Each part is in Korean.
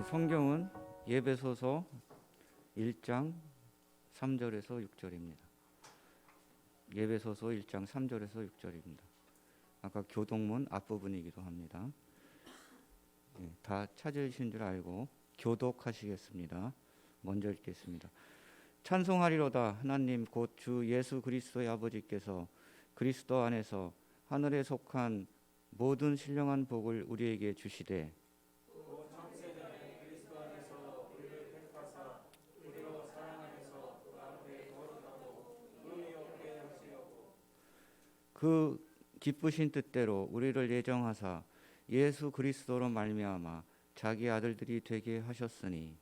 성경은 예배소서 1장 3절에서 6절입니다. 예배소서 1장 3절에서 6절입니다. 아까 교동문 앞부분이기도 합니다. 다 찾으신 줄 알고 교독하시겠습니다. 먼저 읽겠습니다. 찬송하리로다. 하나님 곧 주 예수 그리스도의 아버지께서 그리스도 안에서 하늘에 속한 모든 신령한 복을 우리에게 주시되 그 기쁘신 뜻대로 우리를 예정하사 예수 그리스도로 말미암아 자기 아들들이 되게 하셨으니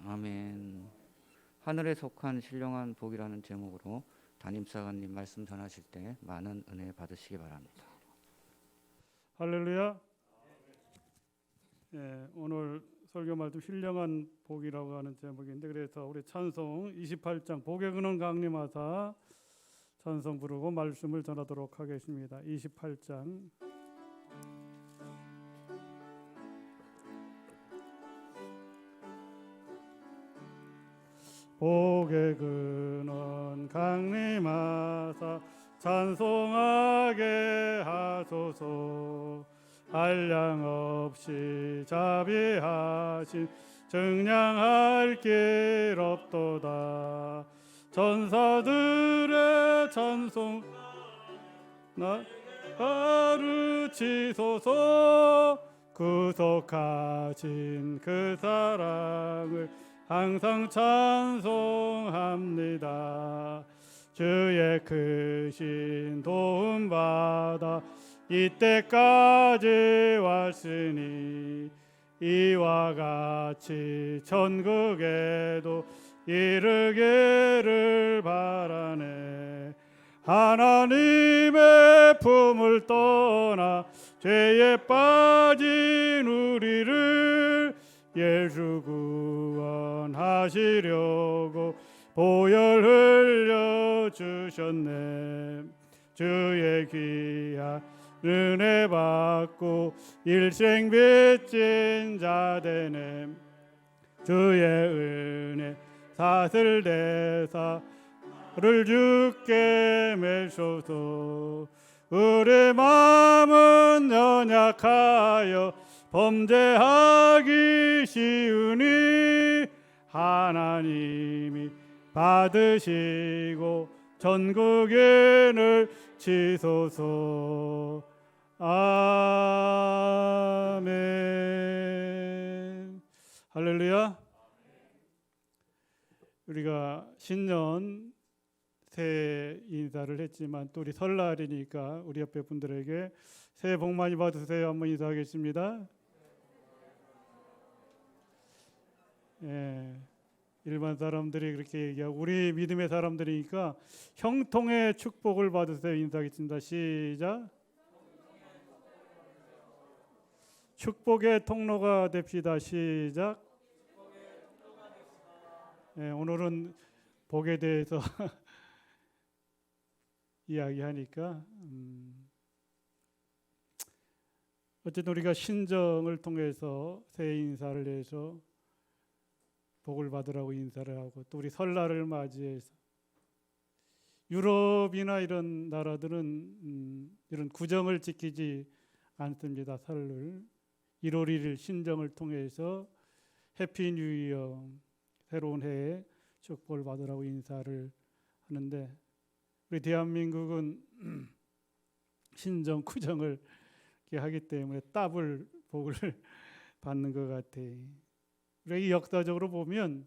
아멘. 하늘에 속한 신령한 복이라는 제목으로 담임사관님 말씀 전하실 때 많은 은혜 받으시기 바랍니다. 할렐루야. 오늘 설교 말씀 신령한 복이라고 하는 제목인데, 그래서 우리 찬송 28장 복의 근원 강림하사 찬송 부르고 말씀을 전하도록 하겠습니다. 28장 복의 근원 강림하사 찬송하게 하소서. 한량없이 자비하신 증량할 길 없도다. 전사들의 찬송 가르치소서. 구속하신 그 사랑을 항상 찬송합니다. 주의 크신 도움 받아 이때까지 왔으니 이와 같이 천국에도 이르기를 바라네. 하나님의 품을 떠나 죄에 빠진 우리를 예수 구원하시려고 보혈 흘려 주셨네. 주의 귀한 은혜 받고 일생 빚진 자 되네. 주의 은혜 사슬 대사를 주께 매소서. 우리 마음은 연약하여 범죄하기 쉬우니 하나님이 받으시고 전국인을 치소서. 아멘. 할렐루야. 우리가 신년 새해 인사를 했지만 또 우리 설날이니까 우리 옆에 분들에게 새해 복 많이 받으세요 한번 인사하겠습니다. 일반 사람들이 그렇게 얘기하고 우리 믿음의 사람들이니까 형통의 축복을 받으세요 인사하겠습니다. 시작. 축복의 통로가 됩시다. 시작. 오늘은 복에 대해서 이야기하니까 어쨌든 우리가 신정을 통해서 새해 인사를 해서 복을 받으라고 인사를 하고 또 우리 설날을 맞이해서 유럽이나 이런 나라들은 이런 구정을 지키지 않습니다. 설을 1월 1일 신정을 통해서 해피 뉴 이어 새로운 해에 축복을 받으라고 인사를 하는데 우리 대한민국은 신정 구정을 하기 때문에 더블 복을 받는 것 같아요. 우리 역사적으로 보면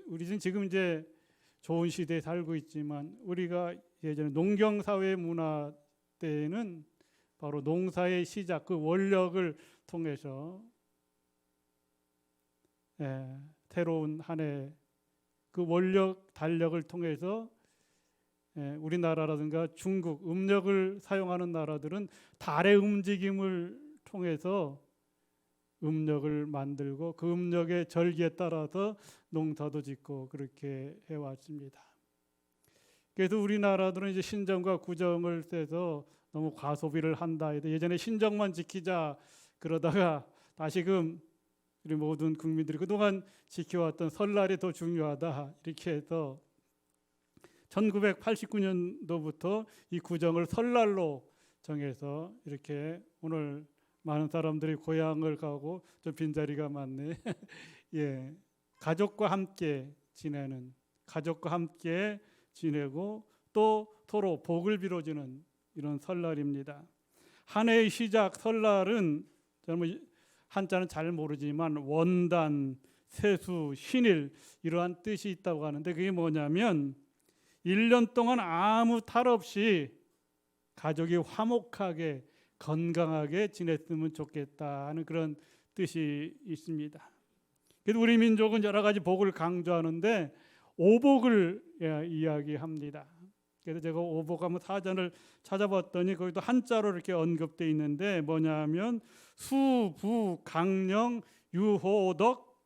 우리는 지금 이제 좋은 시대에 살고 있지만 우리가 예전에 농경 사회 문화 때는 바로 농사의 시작 그 원력을 통해서 새로운 한 해 그 원력 달력을 통해서 우리나라라든가 중국 음력을 사용하는 나라들은 달의 움직임을 통해서 음력을 만들고 그 음력의 절기에 따라서 농사도 짓고 그렇게 해왔습니다. 그래서 우리나라들은 이제 신정과 구정을 떼서 너무 과소비를 한다. 예전에 신정만 지키자 그러다가 다시금 우리 모든 국민들이 그동안 지켜왔던 설날이 더 중요하다 이렇게 해서 1989년도부터 이 구정을 설날로 정해서 이렇게 오늘 많은 사람들이 고향을 가고 좀 빈자리가 많네. 예, 가족과 함께 지내는, 가족과 함께 지내고 또 서로 복을 빌어주는 이런 설날입니다. 한 해의 시작 설날은 저는 한자는 잘 모르지만 원단, 세수, 신일 이러한 뜻이 있다고 하는데 그게 뭐냐면 1년 동안 아무 탈 없이 가족이 화목하게 건강하게 지냈으면 좋겠다 하는 그런 뜻이 있습니다. 그래서 우리 민족은 여러 가지 복을 강조하는데 오복을 이야기합니다. 그래서 제가 오복하면 사전을 찾아봤더니 거기도 한자로 이렇게 언급되어 있는데 뭐냐면 수, 부, 강령, 유호덕,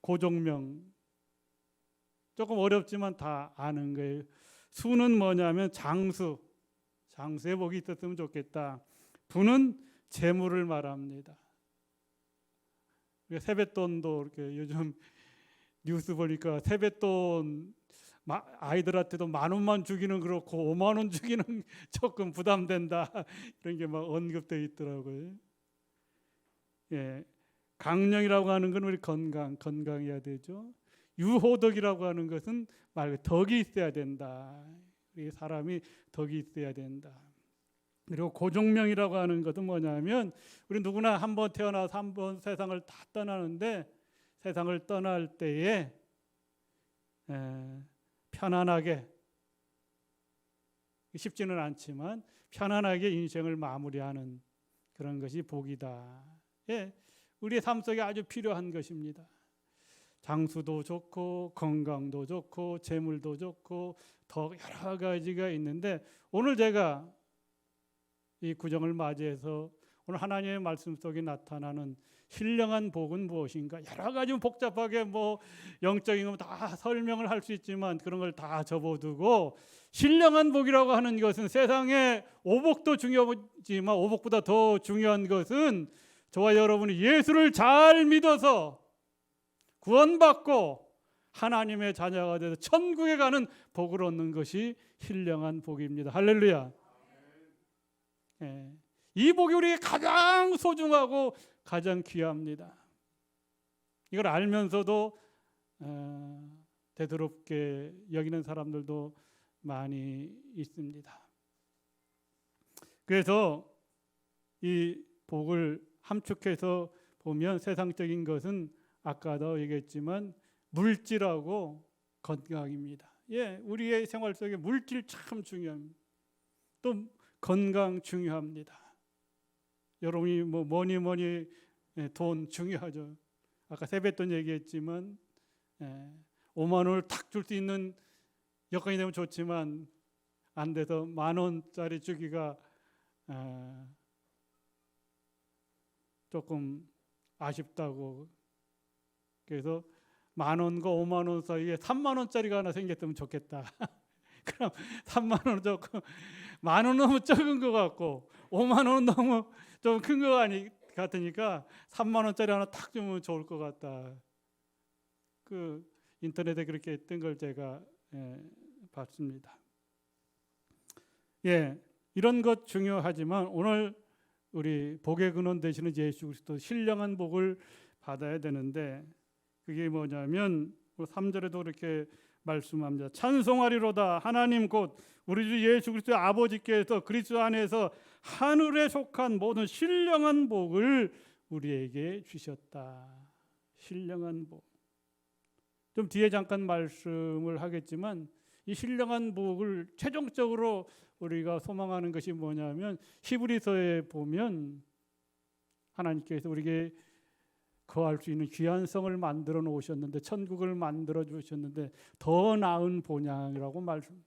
고종명. 조금 어렵지만 다 아는 거예요. 수는 뭐냐면 장수, 장수의 복이 있었으면 좋겠다. 부는 재물을 말합니다. 세뱃돈도 이렇게 요즘 뉴스 보니까 세뱃돈 아이들한테도 10,000원만 주기는 그렇고 50,000원 주기는 조금 부담된다 이런 게 막 언급되어 있더라고요. 예, 강령이라고 하는 건 우리 건강해야 되죠. 유호덕이라고 하는 것은 말 덕이 있어야 된다. 우리 사람이 덕이 있어야 된다. 그리고 고종명이라고 하는 것은 뭐냐면 우리 누구나 한번 태어나서 한번 세상을 다 떠나는데 세상을 떠날 때에 편안하게 쉽지는 않지만 편안하게 인생을 마무리하는 그런 것이 복이다. 예, 우리의 삶 속에 아주 필요한 것입니다. 장수도 좋고 건강도 좋고 재물도 좋고 더 여러 가지가 있는데 오늘 제가 이 구정을 맞이해서 오늘 하나님의 말씀 속에 나타나는 신령한 복은 무엇인가? 여러 가지 복잡하게 뭐 영적인 거 다 설명을 할 수 있지만 그런 걸 다 접어두고 신령한 복이라고 하는 것은 세상에 오복도 중요하지만 오복보다 더 중요한 것은 저와 여러분이 예수를 잘 믿어서 구원받고 하나님의 자녀가 돼서 천국에 가는 복을 얻는 것이 신령한 복입니다. 할렐루야. 예. 이 복이 우리에게 가장 소중하고 가장 귀합니다. 이걸 알면서도 대수롭게 여기는 사람들도 많이 있습니다. 그래서 이 복을 함축해서 보면 세상적인 것은 아까도 얘기했지만 물질하고 건강입니다. 예, 우리의 생활 속에 물질 참 중요합니다. 또 건강 중요합니다. 여러분이 뭐 뭐니 돈 중요하죠. 아까 세뱃돈 얘기했지만 5만 원을 탁 줄 수 있는 여건이 되면 좋지만 안 돼서 10,000원짜리 주기가 조금 아쉽다고. 그래서 10,000원과 5만 원 사이에 3만 원짜리가 하나 생겼으면 좋겠다. 그럼 3만 원 조금 10,000원 너무 적은 것 같고 5만 원 너무 좀 큰 거 같으니까 3만 원짜리 하나 탁 주면 좋을 것 같다. 그 인터넷에 그렇게 했던 걸 제가 봤습니다. 예, 이런 것 중요하지만 오늘 우리 복의 근원 되시는 예수 그리스도 신령한 복을 받아야 되는데 그게 뭐냐면 3절에도 이렇게 말씀합니다. 찬송하리로다 하나님 곧 우리 주 예수 그리스도의 아버지께서 그리스도 안에서 하늘에 속한 모든 신령한 복을 우리에게 주셨다. 신령한 복. 좀 뒤에 잠깐 말씀을 하겠지만 이 신령한 복을 최종적으로 우리가 소망하는 것이 뭐냐면 히브리서에 보면 하나님께서 우리에게 거할 수 있는 귀한 성을 만들어 놓으셨는데 천국을 만들어 주셨는데 더 나은 본향이라고 말씀.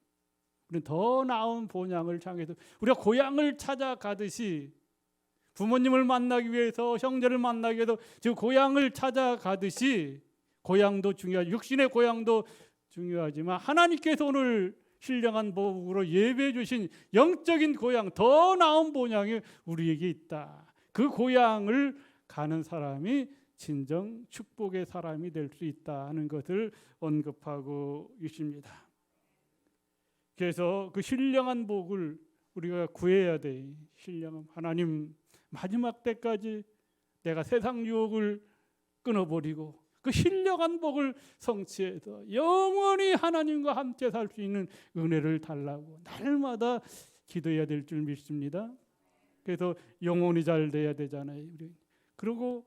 우리는 더 나은 본향을 향해서 우리가 고향을 찾아가듯이 부모님을 만나기 위해서 형제를 만나기 위해서 지금 고향을 찾아가듯이 고향도 중요하죠. 육신의 고향도 중요하지만 하나님께서 오늘 신령한 복으로 예배해 주신 영적인 고향, 더 나은 본향이 우리에게 있다. 그 고향을 가는 사람이 진정 축복의 사람이 될 수 있다 하는 것을 언급하고 있습니다. 그래서 그 신령한 복을 우리가 구해야 돼. 신령한 하나님, 마지막 때까지 내가 세상 유혹을 끊어버리고 그 신령한 복을 성취해서 영원히 하나님과 함께 살 수 있는 은혜를 달라고 날마다 기도해야 될 줄 믿습니다. 그래서 영혼이 잘 돼야 되잖아요. 그리고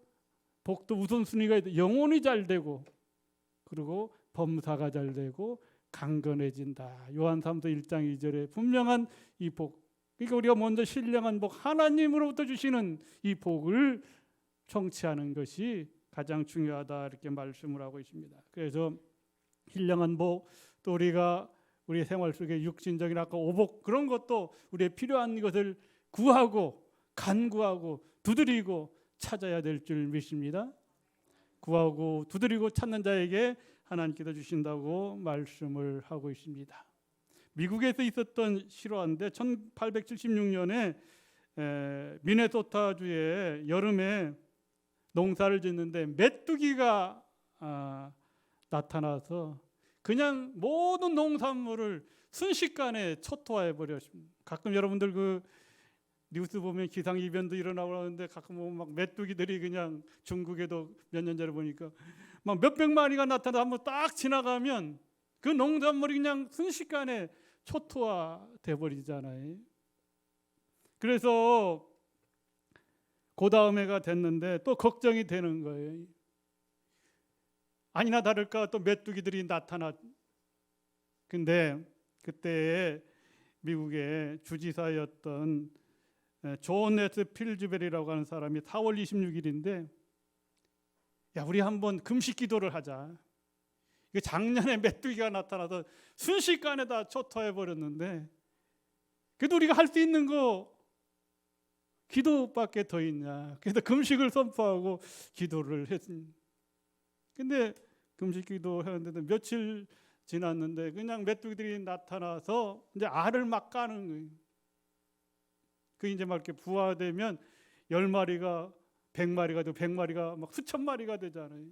복도 우선순위가 있다. 영혼이 잘 되고, 그리고 범사가 잘 되고 강건해진다. 요한삼서 1장 2절에 분명한 이 복. 그러니까 우리가 먼저 신령한 복, 하나님으로부터 주시는 이 복을 성취하는 것이 가장 중요하다 이렇게 말씀을 하고 있습니다. 그래서 신령한 복, 또 우리가 우리 생활 속에 육신적인 아까 오복 그런 것도 우리의 필요한 것을 구하고 간구하고 두드리고 찾아야 될 줄 믿습니다. 구하고 두드리고 찾는 자에게 하나님께서 주신다고 말씀을 하고 있습니다. 미국에서 있었던 실화인데 1876년에 미네소타주에 여름에 농사를 짓는데 메뚜기가 나타나서 그냥 모든 농산물을 순식간에 초토화해 버렸습니다. 가끔 여러분들 그 뉴스 보면 기상 이변도 일어나고 하는데 가끔 보면 막 메뚜기들이 그냥 중국에도 몇 년 전에 보니까 막 몇백 마리가 나타나 한번 딱 지나가면 그 농산물이 그냥 순식간에 초토화돼 버리잖아요. 그래서 그 다음 해가 됐는데 또 걱정이 되는 거예요. 아니나 다를까 또 메뚜기들이 나타나. 근데 그때 미국의 주지사였던 존 S 필즈베리라고 하는 사람이 4월 26일인데 야 우리 한번 금식 기도를 하자. 이게 작년에 메뚜기가 나타나서 순식간에 다 초토해 버렸는데 그래도 우리가 할 수 있는 거 기도밖에 더 있냐. 그래서 금식을 선포하고 기도를 했습니다. 근데 금식 기도 했는데 며칠 지났는데 그냥 메뚜기들이 나타나서 이제 알을 막 까는 거예요. 그 이제 막 이렇게 부화되면 10마리가 100마리가 되고 100마리가 막 수천 마리가 되잖아요.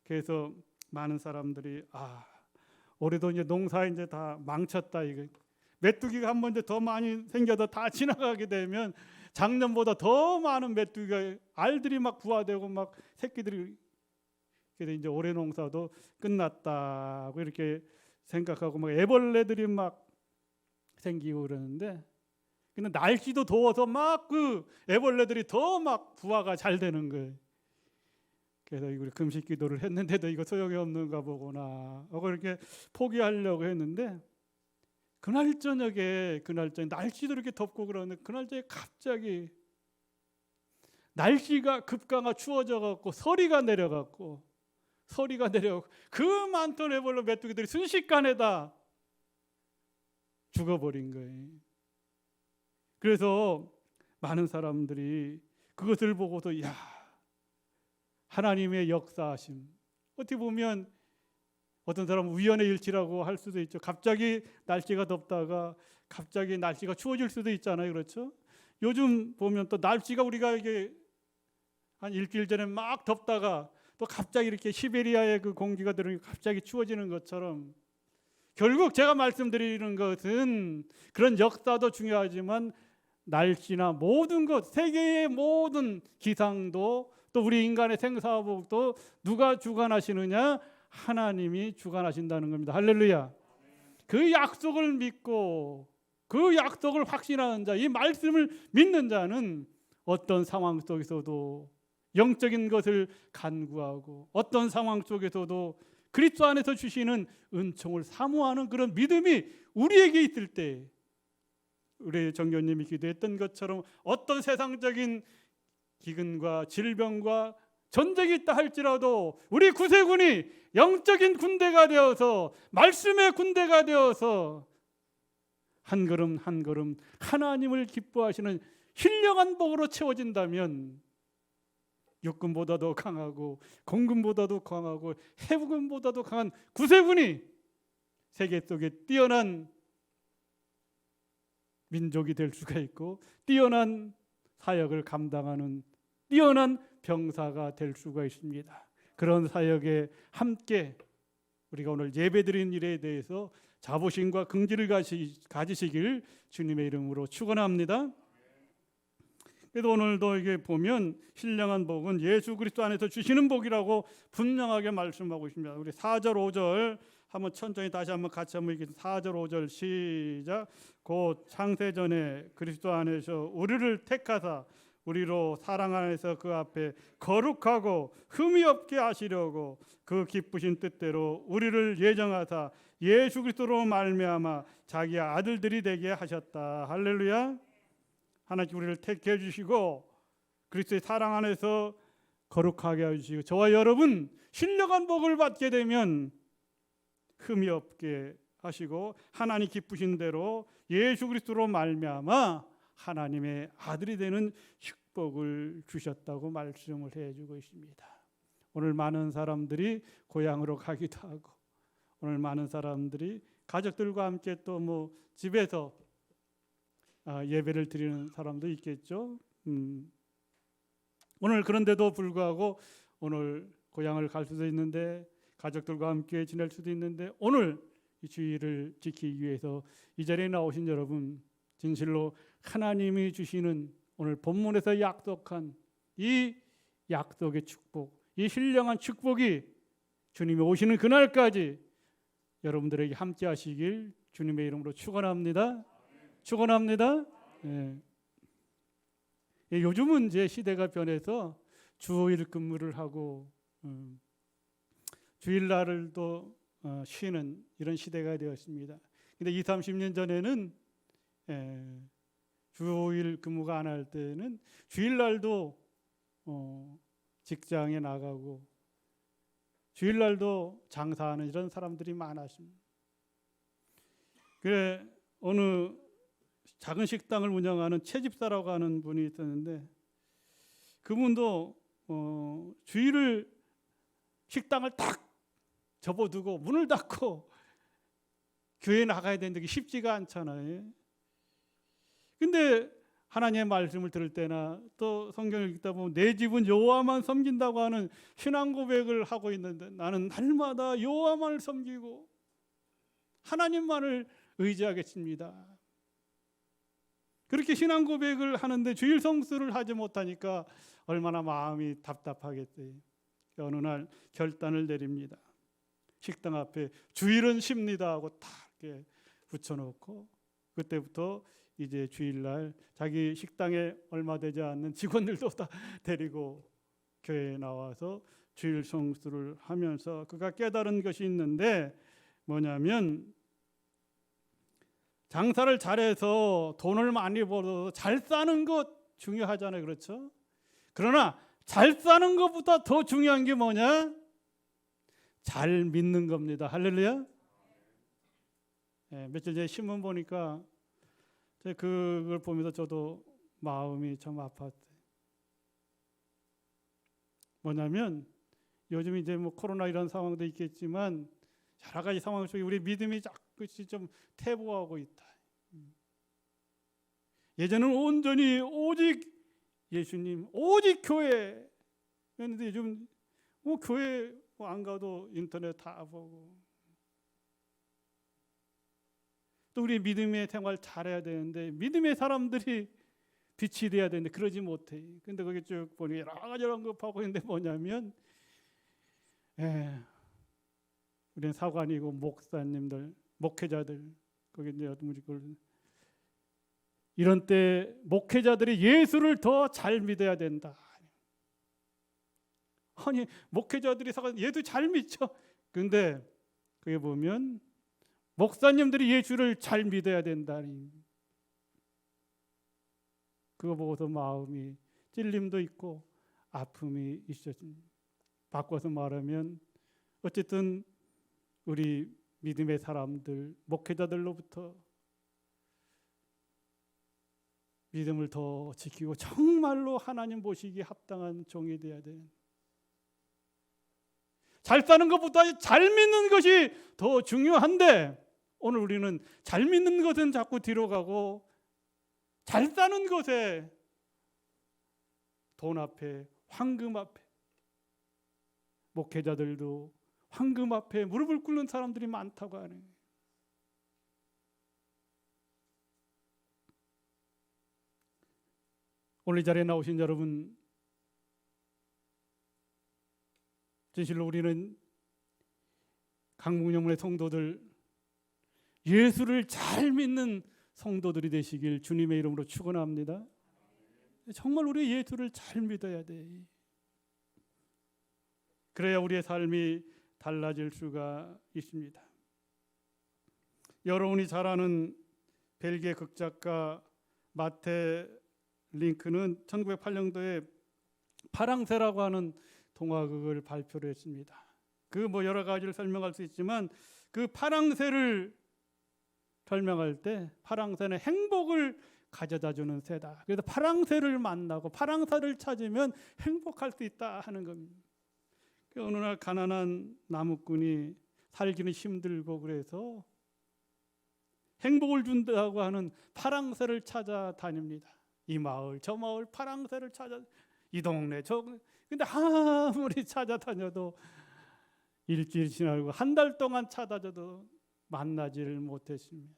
그래서 많은 사람들이 올해도 이제 농사 이제 다 망쳤다 이거. 메뚜기가 한 번 이제 더 많이 생겨서 다 지나가게 되면 작년보다 더 많은 메뚜기가 알들이 막 부화되고 막 새끼들이 그래서 이제 올해 농사도 끝났다고 이렇게 생각하고 막 애벌레들이 막 생기고 그러는데 근데 날씨도 더워서 막 그 애벌레들이 더 막 부화가 잘 되는 거예요. 그래서 우리 금식 기도를 했는데도 이거 소용이 없는가 보구나 하고 이렇게 포기하려고 했는데 그날 저녁에 날씨도 이렇게 덥고 그러는데 그날 저녁에 갑자기 날씨가 급강하 추워져 갖고 서리가 내려갖고 그 많던 애벌레 메뚜기들이 순식간에 다 죽어버린 거예요. 그래서 많은 사람들이 그것을 보고서 야 하나님의 역사하심. 어떻게 보면 어떤 사람은 우연의 일치라고 할 수도 있죠. 갑자기 날씨가 덥다가 갑자기 날씨가 추워질 수도 있잖아요. 그렇죠? 요즘 보면 또 날씨가 우리가 이게 한 일주일 전에 막 덥다가 또 갑자기 이렇게 시베리아의 그 공기가 들어오니까 갑자기 추워지는 것처럼 결국 제가 말씀드리는 것은 그런 역사도 중요하지만 날씨나 모든 것, 세계의 모든 기상도 또 우리 인간의 생사복도 누가 주관하시느냐? 하나님이 주관하신다는 겁니다. 할렐루야. 그 약속을 믿고 그 약속을 확신하는 자, 이 말씀을 믿는 자는 어떤 상황 속에서도 영적인 것을 간구하고 어떤 상황 속에서도 그리스도 안에서 주시는 은총을 사모하는 그런 믿음이 우리에게 있을 때 우리 정교님이 기도했던 것처럼 어떤 세상적인 기근과 질병과 전쟁이 있다 할지라도 우리 구세군이 영적인 군대가 되어서 말씀의 군대가 되어서 한 걸음 한 걸음 하나님을 기뻐하시는 신령한 복으로 채워진다면 육군보다도 강하고 공군보다도 강하고 해군보다도 강한 구세군이 세계 속에 뛰어난 민족이 될 수가 있고 뛰어난 사역을 감당하는 뛰어난 병사가 될 수가 있습니다. 그런 사역에 함께 우리가 오늘 예배드린 일에 대해서 자부심과 긍지를 가지시길 주님의 이름으로 축원합니다. 그래도 오늘도 이게 보면 신령한 복은 예수 그리스도 안에서 주시는 복이라고 분명하게 말씀하고 있습니다. 우리 4절 5절 한번 천천히 다시 한번 같이 한번 읽겠습니다. 4절 5절 시작. 곧 창세전에 그리스도 안에서 우리를 택하사 우리로 사랑 안에서 그 앞에 거룩하고 흠이 없게 하시려고 그 기쁘신 뜻대로 우리를 예정하사 예수 그리스도로 말미암아 자기 아들들이 되게 하셨다. 할렐루야. 하나님 우리를 택해 주시고 그리스도의 사랑 안에서 거룩하게 해주시고 저와 여러분 신령한 복을 받게 되면 흠이 없게 하시고 하나님 기쁘신 대로 예수 그리스도로 말미암아 하나님의 아들이 되는 축복을 주셨다고 말씀을 해주고 있습니다. 오늘 많은 사람들이 고향으로 가기도 하고 오늘 많은 사람들이 가족들과 함께 또 집에서 예배를 드리는 사람도 있겠죠. 오늘 그런데도 불구하고 오늘 고향을 갈 수도 있는데 가족들과 함께 지낼 수도 있는데 오늘 이 주일을 지키기 위해서 이 자리에 나오신 여러분 진실로 하나님이 주시는 오늘 본문에서 약속한 이 약속의 축복, 이 신령한 축복이 주님이 오시는 그날까지 여러분들에게 함께 하시길 주님의 이름으로 축원합니다. 축원합니다. 예. 요즘은 이제 시대가 변해서 주 5일 근무를 하고 주일날을 또 쉬는 이런 시대가 되었습니다. 근데 20, 30년 전에는 주 5일 근무가 안 할 때는 주일날도 직장에 나가고 주일날도 장사하는 이런 사람들이 많았습니다. 그래 어느 작은 식당을 운영하는 채집사라고 하는 분이 있었는데 그분도 주일을 식당을 딱 접어두고 문을 닫고 교회에 나가야 되는데 그게 쉽지가 않잖아요. 근데 하나님의 말씀을 들을 때나 또 성경을 읽다 보면 내 집은 여호와만 섬긴다고 하는 신앙 고백을 하고 있는데 나는 날마다 여호와만을 섬기고 하나님만을 의지하겠습니다. 그렇게 신앙 고백을 하는데 주일 성수를 하지 못하니까 얼마나 마음이 답답하겠어요. 어느 날 결단을 내립니다. 식당 앞에 주일은 쉽니다 하고 딱 이렇게 붙여놓고 그때부터 이제 주일날 자기 식당에 얼마 되지 않는 직원들도 다 데리고 교회에 나와서 주일 성수를 하면서 그가 깨달은 것이 있는데 뭐냐면 장사를 잘해서 돈을 많이 벌어서 잘 사는 것 중요하잖아요. 그렇죠? 그러나 잘 사는 것보다 더 중요한 게 뭐냐? 잘 믿는 겁니다. 할렐루야. 며칠 전에 신문 보니까 그걸 보면서 저도 마음이 참 아팠어요. 뭐냐면 요즘 이제 코로나 이런 상황도 있겠지만 여러 가지 상황 속에 우리 믿음이 자꾸씩 좀 퇴보하고 있다. 예전은 온전히 오직 예수님, 오직 교회였는데 요즘 교회 안 가도 인터넷 다 보고 또 우리 믿음의 생활 잘해야 되는데 믿음의 사람들이 빛이 돼야 되는데 그러지 못해. 근데 거기 쭉 보니 여러 가지 언급하고 있는데 뭐냐면 우리는 사관이고 목사님들, 목회자들 거기 이제 이런 때 목회자들이 예수를 더 잘 믿어야 된다. 아니 목회자들이 예수 잘 믿죠. 근데 그게 보면 목사님들이 예수를 잘 믿어야 된다니. 그거 보고서 마음이 찔림도 있고 아픔이 있었습니다. 바꿔서 말하면 어쨌든 우리 믿음의 사람들, 목회자들로부터 믿음을 더 지키고 정말로 하나님 보시기에 합당한 종이 되어야 돼. 잘 사는 것보다 잘 믿는 것이 더 중요한데 오늘 우리는 잘 믿는 것은 자꾸 뒤로 가고 잘 사는 것에 돈 앞에, 황금 앞에, 목회자들도 황금 앞에 무릎을 꿇는 사람들이 많다고 하네. 오늘 이 자리에 나오신 여러분, 진실로 우리는 강북영문의 성도들, 예수를 잘 믿는 성도들이 되시길 주님의 이름으로 축원합니다. 정말 우리 예수를 잘 믿어야 돼. 그래야 우리의 삶이 달라질 수가 있습니다. 여러분이 잘 아는 벨기에 극작가 마테 링크는 1908년도에 파랑새라고 하는 동화극을 발표를 했습니다. 그 여러 가지를 설명할 수 있지만 그 파랑새를 설명할 때 파랑새는 행복을 가져다 주는 새다. 그래서 파랑새를 만나고 파랑새를 찾으면 행복할 수 있다 하는 겁니다. 어느 날 가난한 나무꾼이 살기는 힘들고 그래서 행복을 준다고 하는 파랑새를 찾아다닙니다. 이 마을 저 마을 파랑새를 찾아, 이 동네 저, 근데 아무리 찾아다녀도 일주일 지나고 한 달 동안 찾아줘도 만나지를 못했습니다.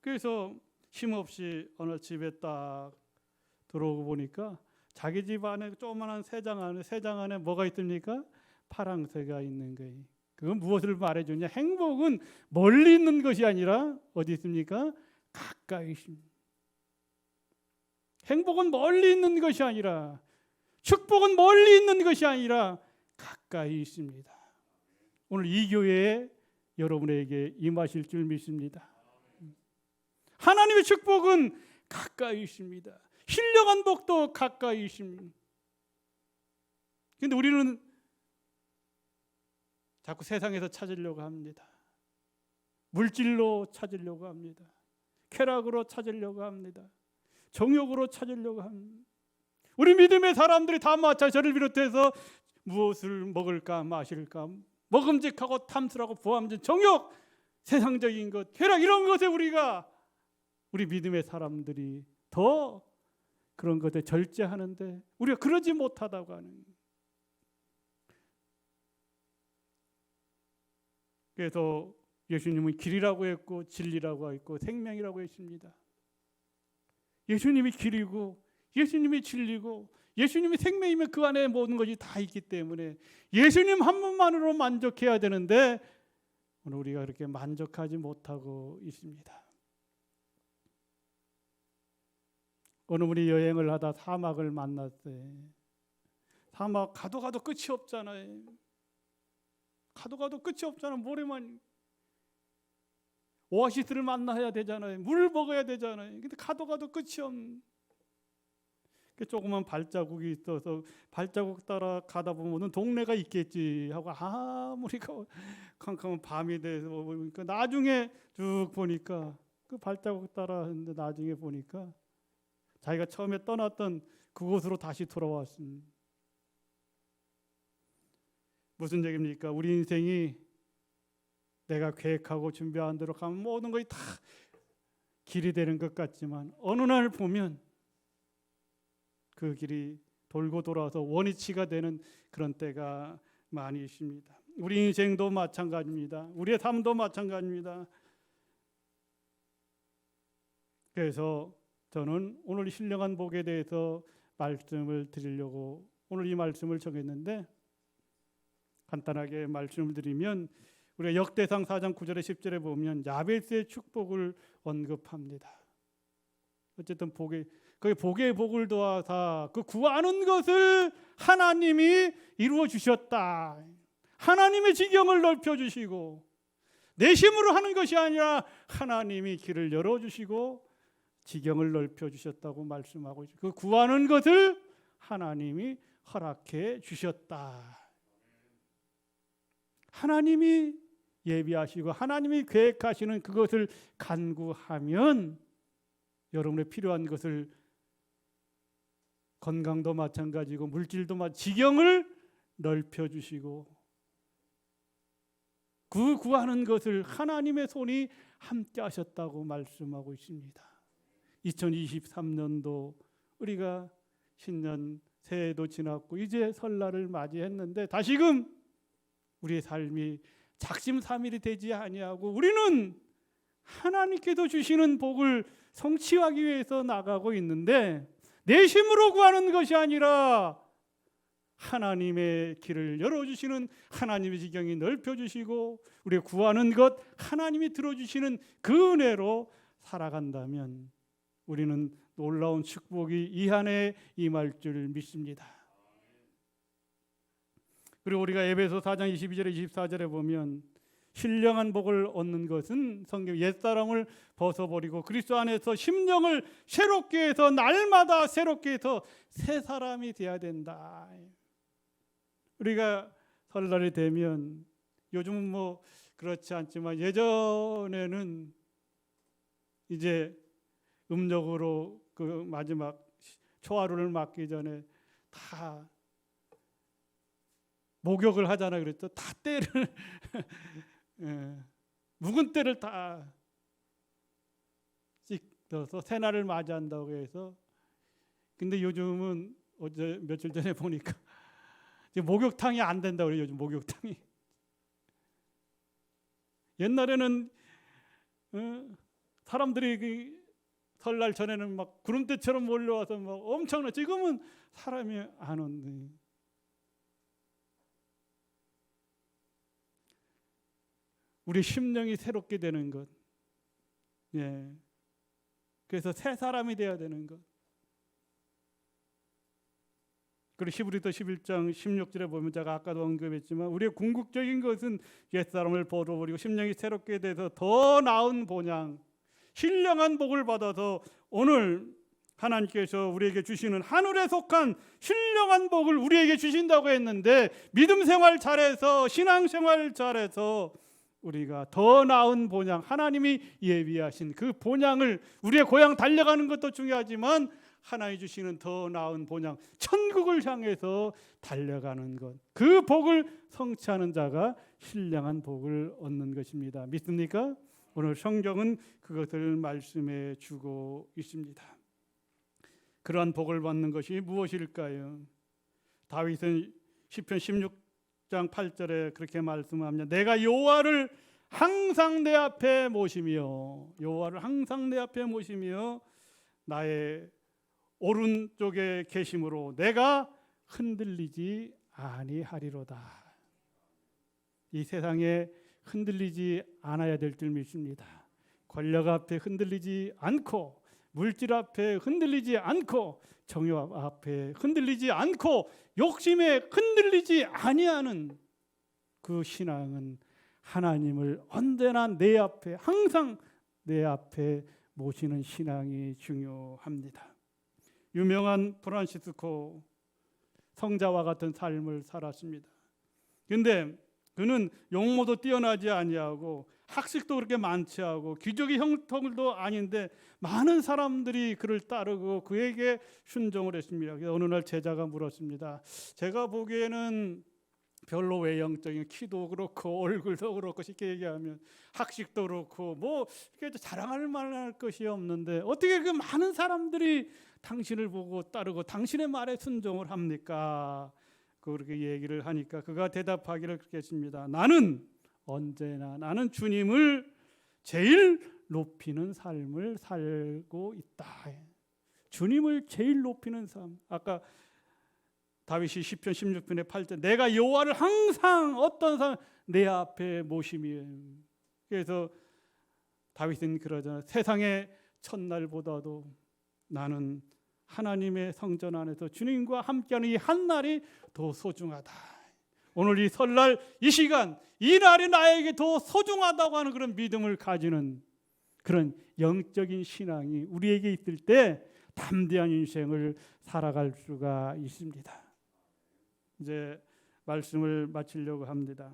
그래서 힘없이 어느 집에 딱 들어오고 보니까 자기 집 안에 조그만한 새장 안에 뭐가 있습니까? 파랑새가 있는 거예요. 그건 무엇을 말해주냐? 행복은 멀리 있는 것이 아니라 어디 있습니까? 가까이 있습니다. 행복은 멀리 있는 것이 아니라, 축복은 멀리 있는 것이 아니라 가까이 있습니다. 오늘 이 교회에 여러분에게 임하실 줄 믿습니다. 하나님의 축복은 가까이 있습니다. 신령한 복도 가까이 있습니다. 그런데 우리는 자꾸 세상에서 찾으려고 합니다. 물질로 찾으려고 합니다. 쾌락으로 찾으려고 합니다. 정욕으로 찾으려고 합니다. 우리 믿음의 사람들이 다 저를 비롯해서 무엇을 먹을까 마실까, 먹음직하고 탐스라고 보암진 정욕, 세상적인 것, 쾌락, 이런 것에 우리 믿음의 사람들이 더 그런 것에 절제하는데 우리가 그러지 못하다고 하는 거예요. 그래서 예수님은 길이라고 했고 진리라고 했고 생명이라고 했습니다. 예수님이 길이고 예수님이 진리고 예수님이 생명이면 그 안에 모든 것이 다 있기 때문에 예수님 한 분만으로 만족해야 되는데 오늘 우리가 그렇게 만족하지 못하고 있습니다. 어느 분이 여행을 하다 사막을 만났어요. 사막 가도 끝이 없잖아요. 가도 끝이 없잖아. 모래만. 오아시스를 만나야 되잖아요. 물을 먹어야 되잖아요. 근데 가도 끝이 없는. 조그만 발자국이 있어서 발자국 따라 가다 보면 동네가 있겠지 하고 아무리 캄캄한 밤이 돼서 보니까 나중에 쭉 보니까 그 발자국 따라 했는데 나중에 보니까 자기가 처음에 떠났던 그곳으로 다시 돌아왔습니다. 무슨 얘기입니까? 우리 인생이 내가 계획하고 준비한 대로 가면 모든 것이 다 길이 되는 것 같지만 어느 날 보면 그 길이 돌고 돌아서 원위치가 되는 그런 때가 많이 있습니다. 우리 인생도 마찬가지입니다. 우리의 삶도 마찬가지입니다. 그래서 저는 오늘 신령한 복에 대해서 말씀을 드리려고 오늘 이 말씀을 정했는데 간단하게 말씀을 드리면 우리가 역대상 4장 9절에 10절에 보면 야베스의 축복을 언급합니다. 어쨌든 거기 복의 복을 도와서 그 구하는 것을 하나님이 이루어 주셨다. 하나님의 지경을 넓혀 주시고 내 힘으로 하는 것이 아니라 하나님이 길을 열어 주시고 지경을 넓혀 주셨다고 말씀하고 있죠. 그 구하는 것을 하나님이 허락해 주셨다. 하나님이 예비하시고 하나님이 계획하시는 그것을 간구하면 여러분의 필요한 것을 건강도 마찬가지고 물질도 지경을 넓혀 주시고 그 구하는 것을 하나님의 손이 함께 하셨다고 말씀하고 있습니다. 2023년도 우리가 신년 새해도 지났고 이제 설날을 맞이했는데 다시금 우리의 삶이 작심삼일이 되지 아니하고 우리는 하나님께서 주시는 복을 성취하기 위해서 나가고 있는데 내 힘으로 구하는 것이 아니라 하나님의 길을 열어주시는 하나님의 지경이 넓혀주시고 우리가 구하는 것 하나님이 들어주시는 그 은혜로 살아간다면 우리는 놀라운 축복이 이 한 해에 임할 줄 믿습니다. 그리고 우리가 에베소 4장 22절에 24절에 보면 신령한 복을 얻는 것은 성경 옛사람을 벗어버리고 그리스도 안에서 심령을 새롭게 해서 날마다 새롭게 해서 새 사람이 되어야 된다. 우리가 설날이 되면 요즘은 뭐 그렇지 않지만 예전에는 이제 음력으로 그 마지막 초하루를 맞기 전에 다 목욕을 하잖아요. 그랬죠. 다 때를 묵은 때를 다 씻어서 새날을 맞이한다고 해서 근데 요즘은 어제 며칠 전에 보니까 목욕탕이 안 된다고 그래요. 요즘 목욕탕이 옛날에는 사람들이 설날 전에는 막 구름대처럼 몰려와서 막 엄청나. 지금은 사람이 안 온대. 우리 심령이 새롭게 되는 것. 예. 그래서 새 사람이 되어야 되는 것. 그리고 히브리서 11장 16절에 보면 제가 아까도 언급했지만 우리의 궁극적인 것은 옛사람을 벗어버리고 심령이 새롭게 돼서 더 나은 본향 신령한 복을 받아서 오늘 하나님께서 우리에게 주시는 하늘에 속한 신령한 복을 우리에게 주신다고 했는데 믿음 생활 잘해서 신앙 생활 잘해서 우리가 더 나은 본향 하나님이 예비하신 그 본향을 우리의 고향 달려가는 것도 중요하지만 하나님이 주시는 더 나은 본향 천국을 향해서 달려가는 것 그 복을 성취하는 자가 신령한 복을 얻는 것입니다. 믿습니까? 오늘 성경은 그것을 말씀해 주고 있습니다. 그러한 복을 받는 것이 무엇일까요? 다윗은 시편 16장 8절에 그렇게 말씀합니다. 내가 여호와를 항상 내 앞에 모시며 여호와를 항상 내 앞에 모시며 나의 오른쪽에 계심으로 내가 흔들리지 아니하리로다. 이 세상에 흔들리지 않아야 될 줄 믿습니다. 권력 앞에 흔들리지 않고 물질 앞에 흔들리지 않고 정욕 앞에 흔들리지 않고 욕심에 흔들리지 아니하는 그 신앙은 하나님을 언제나 내 앞에 항상 내 앞에 모시는 신앙이 중요합니다. 유명한 프란시스코 성자와 같은 삶을 살았습니다. 그런데 그는 용모도 뛰어나지 아니하고 학식도 그렇게 많지 않고 귀족의 형통도 아닌데 많은 사람들이 그를 따르고 그에게 순종을 했습니다. 그래서 어느 날 제자가 물었습니다. 제가 보기에는 별로 외형적인 키도 그렇고 얼굴도 그렇고 쉽게 얘기하면 학식도 그렇고 뭐 이렇게 자랑할 만할 것이 없는데 어떻게 그 많은 사람들이 당신을 보고 따르고 당신의 말에 순종을 합니까? 그렇게 얘기를 하니까 그가 대답하기를 그렇게 했습니다. 나는 언제나 나는 주님을 제일 높이는 삶을 살고 있다. 주님을 제일 높이는 삶. 아까 다윗이 시편 16편의 8절 내가 여호와를 항상 어떤 삶 내 앞에 모시며 그래서 다윗은 그러잖아요. 세상의 첫날보다도 나는 하나님의 성전 안에서 주님과 함께하는 이 한 날이 더 소중하다. 오늘 이 설날 이 시간 이 날이 나에게 더 소중하다고 하는 그런 믿음을 가지는 그런 영적인 신앙이 우리에게 있을 때 담대한 인생을 살아갈 수가 있습니다. 이제 말씀을 마치려고 합니다.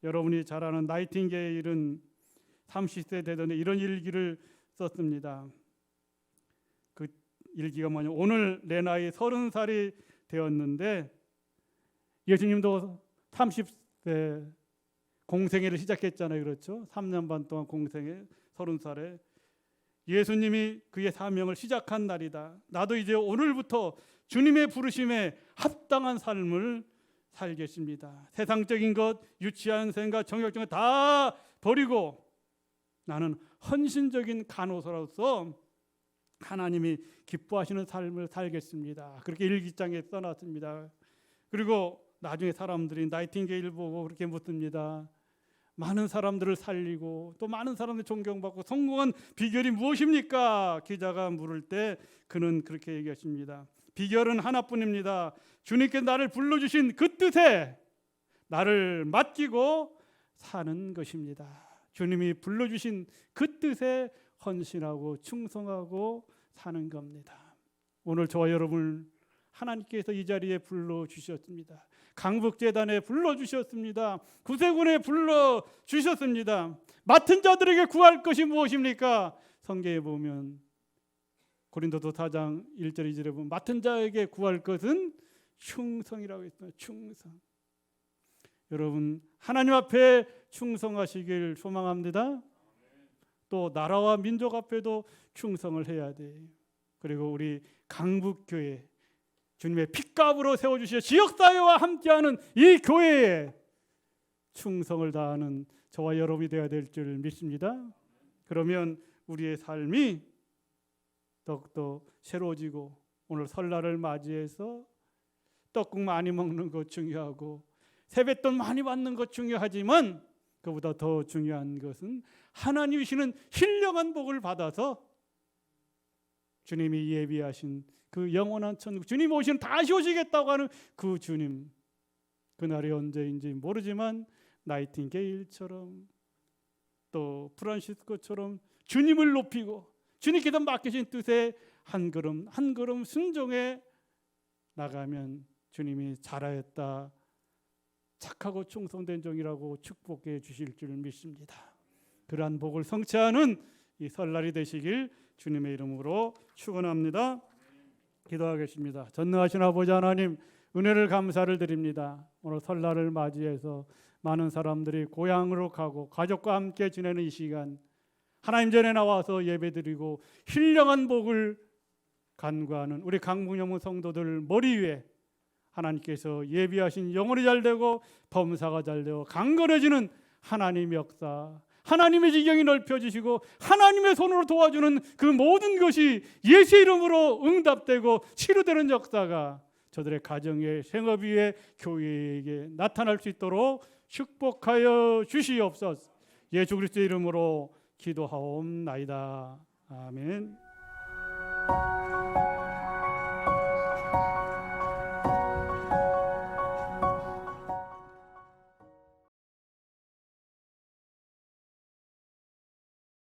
여러분이 잘 아는 나이팅게일은 30세 되던 이런 일기를 썼습니다. 그 일기가 뭐냐? 오늘 내 나이 30살이 되었는데 예수님도 30세 공생애를 시작했잖아요. 그렇죠? 3년 반 동안 공생애, 30살에 예수님이 그의 사명을 시작한 날이다. 나도 이제 오늘부터 주님의 부르심에 합당한 삶을 살겠습니다. 세상적인 것, 유치한 생각, 정욕적인 것 다 버리고 나는 헌신적인 간호사로서 하나님이 기뻐하시는 삶을 살겠습니다. 그렇게 일기장에 써놨습니다. 그리고 나중에 사람들이 나이팅게일 보고 그렇게 묻습니다. 많은 사람들을 살리고 또 많은 사람들 존경받고 성공한 비결이 무엇입니까? 기자가 물을 때 그는 그렇게 얘기하십니다. 비결은 하나뿐입니다. 주님께 나를 불러주신 그 뜻에 나를 맡기고 사는 것입니다. 주님이 불러주신 그 뜻에 헌신하고 충성하고 사는 겁니다. 오늘 저와 여러분을 하나님께서 이 자리에 불러주셨습니다. 강북재단에 불러주셨습니다. 구세군에 불러주셨습니다. 맡은 자들에게 구할 것이 무엇입니까? 성경에 보면 고린도서 4장 1절 2절에 보면 맡은 자에게 구할 것은 충성이라고 했어요. 충성. 여러분 하나님 앞에 충성하시길 소망합니다. 또 나라와 민족 앞에도 충성을 해야 돼요. 그리고 우리 강북교회 주님의 핏값으로 세워주시어 지역사회와 함께하는 이 교회에 충성을 다하는 저와 여러분이 되어야 될 줄 믿습니다. 그러면 우리의 삶이 더욱더 새로워지고 오늘 설날을 맞이해서 떡국 많이 먹는 것 중요하고 세뱃돈 많이 받는 것 중요하지만 그보다 더 중요한 것은 하나님이 주시는 신령한 복을 받아서 주님이 예비하신 그 영원한 천국, 주님 오시는 다시 오시겠다고 하는 그 주님, 그날이 언제인지 모르지만 나이팅게일처럼 또 프란시스코처럼 주님을 높이고 주님께서 맡기신 뜻에 한 걸음 한 걸음 순종해 나가면 주님이 잘하였다, 착하고 충성된 종이라고 축복해 주실 줄 믿습니다. 그러한 복을 성취하는 이 설날이 되시길 주님의 이름으로 축원합니다. 기도하겠습니다. 전능하신 아버지 하나님, 은혜를 감사를 드립니다. 오늘 설날을 맞이해서 많은 사람들이 고향으로 가고 가족과 함께 지내는 이 시간, 하나님 전에 나와서 예배드리고 신령한 복을 간구하는 우리 강북영문 성도들 머리 위에 하나님께서 예비하신 영혼이 잘되고 범사가 잘되고 강건해지는 하나님의 역사, 하나님의 지경이 넓혀지시고 하나님의 손으로 도와주는 그 모든 것이 예수의 이름으로 응답되고 치료되는 역사가 저들의 가정에, 생업 위에, 교회에게 나타날 수 있도록 축복하여 주시옵소서. 예수 그리스도의 이름으로 기도하옵나이다. 아멘.